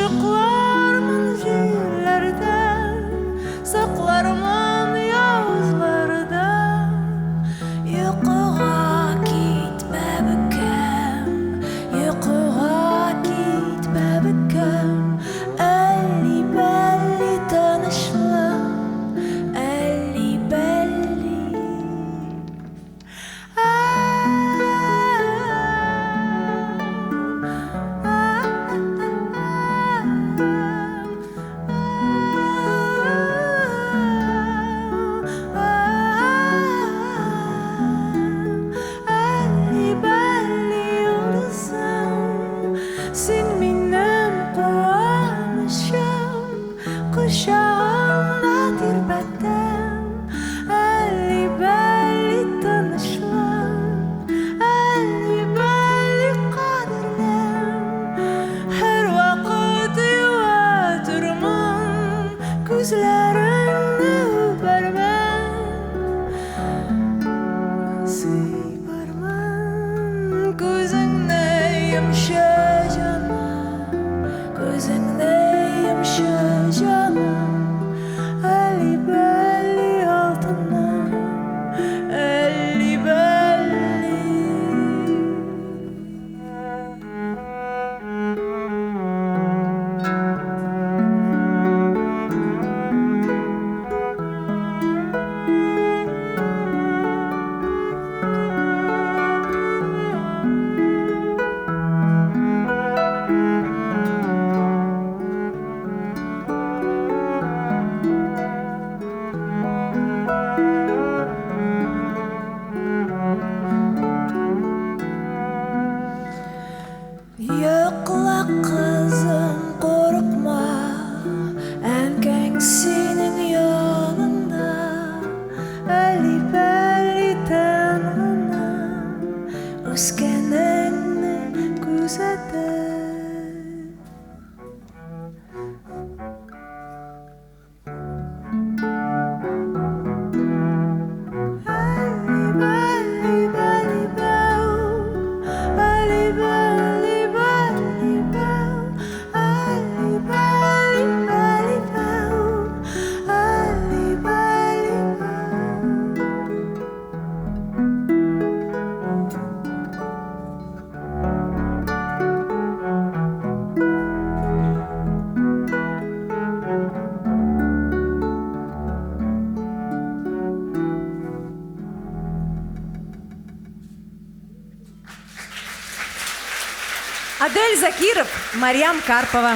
aşıklarımın zillerden, saklarımın yağızlardan. Yukuğa gitme bükem, yukuğa gitme bükem. Elli belli tanışlar, elli belli. Sen benim kuvamışım, kuşağımda dirbetten. Elli belli tanışlar, elli belli kaderler. Her vakit yuvatırman, gözlerini öpermen. Sıyparman gözünde yumuşacana, gözünde yumuşacana. Elli belli altından, elli belli. Yokla kızım, korkma, emken senin yanında. Elli belli tenine, özkenini gözetir. Адель Закиров, Марьям Карпова.